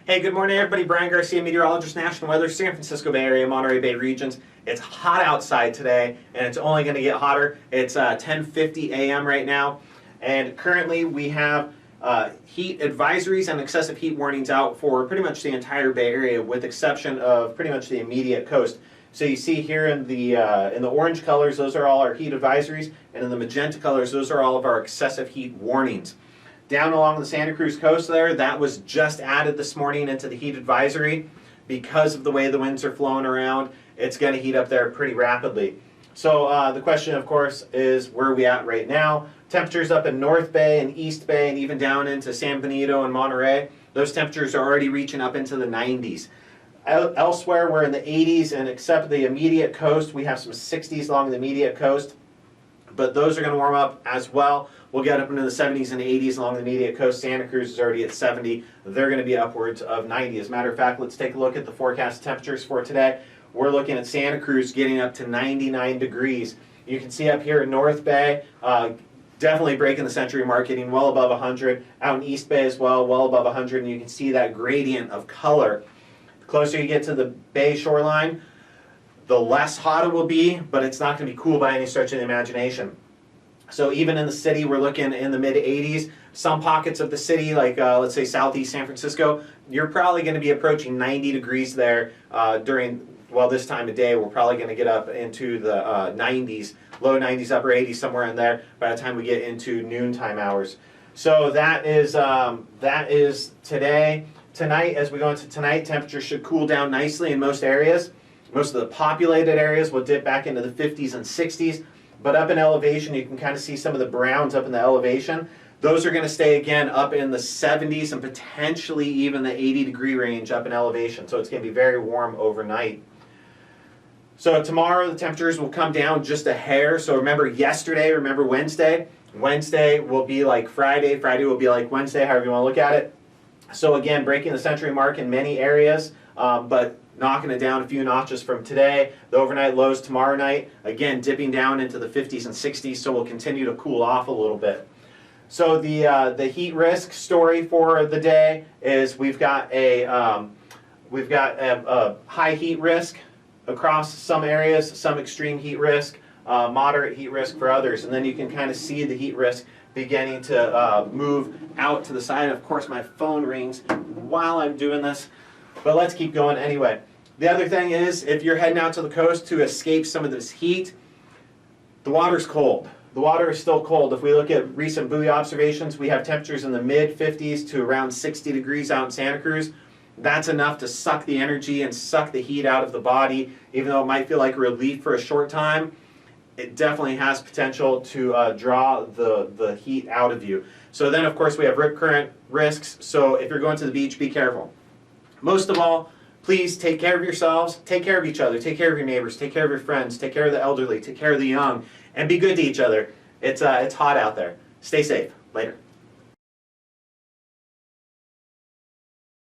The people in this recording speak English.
Hey, good morning everybody. Brian Garcia, meteorologist, National Weather, San Francisco Bay Area, Monterey Bay regions. It's hot outside today, and it's only going to get hotter. It's 10:50 a.m. right now, and currently we have heat advisories and excessive heat warnings out for pretty much the entire Bay Area, with exception of pretty much the immediate coast. So you see here in the orange colors, those are all our heat advisories, and in the magenta colors, those are all of our excessive heat warnings. Down along the Santa Cruz coast there, that was just added this morning into the heat advisory. Because of the way the winds are flowing around, it's going to heat up there pretty rapidly. So the question, of course, is where are we at right now? Temperatures up in North Bay and East Bay and even down into San Benito and Monterey, those temperatures are already reaching up into the 90s. Elsewhere, we're in the 80s, and except the immediate coast, we have some 60s along the immediate coast. But those are going to warm up as well. We'll get up into the 70s and 80s along the immediate coast. Santa Cruz is already at 70. They're going to be upwards of 90. As a matter of fact, let's take a look at the forecast temperatures for today. We're looking at Santa Cruz getting up to 99 degrees. You can see up here in North Bay, definitely breaking the century mark, getting well above 100. Out in East Bay as well, well above 100. And you can see that gradient of color. The closer you get to the Bay shoreline, the less hot it will be, but it's not going to be cool by any stretch of the imagination. So even in the city, we're looking in the mid-80s. Some pockets of the city, like let's say southeast San Francisco, you're probably going to be approaching 90 degrees there during, well, this time of day. We're probably going to get up into the 90s, low 90s, upper 80s, somewhere in there by the time we get into noontime hours. So that is today. Tonight, as we go into tonight, temperatures should cool down nicely in most areas. Most of the populated areas will dip back into the 50s and 60s, but up in elevation, you can kind of see some of the browns up in the elevation. Those are going to stay again up in the 70s and potentially even the 80-degree range up in elevation, so it's going to be very warm overnight. So tomorrow, the temperatures will come down just a hair. So remember yesterday, remember Wednesday. Wednesday will be like Friday. Friday will be like Wednesday, however you want to look at it. So again, breaking the century mark in many areas, but knocking it down a few notches from today. The overnight lows tomorrow night, again, dipping down into the 50s and 60s, so we'll continue to cool off a little bit. So the heat risk story for the day is we've got a high heat risk across some areas, some extreme heat risk, moderate heat risk for others, and then you can kind of see the heat risk beginning to move out to the side. Of course, my phone rings while I'm doing this. But let's keep going anyway. The other thing is, if you're heading out to the coast to escape some of this heat, the water's cold. The water is still cold. If we look at recent buoy observations, we have temperatures in the mid-50s to around 60 degrees out in Santa Cruz. That's enough to suck the energy and suck the heat out of the body. Even though it might feel like relief for a short time, it definitely has potential to draw the heat out of you. So then, of course, we have rip current risks. So if you're going to the beach, be careful. Most of all, please take care of yourselves, take care of each other, take care of your neighbors, take care of your friends, take care of the elderly, take care of the young, and be good to each other. It's hot out there. Stay safe. Later.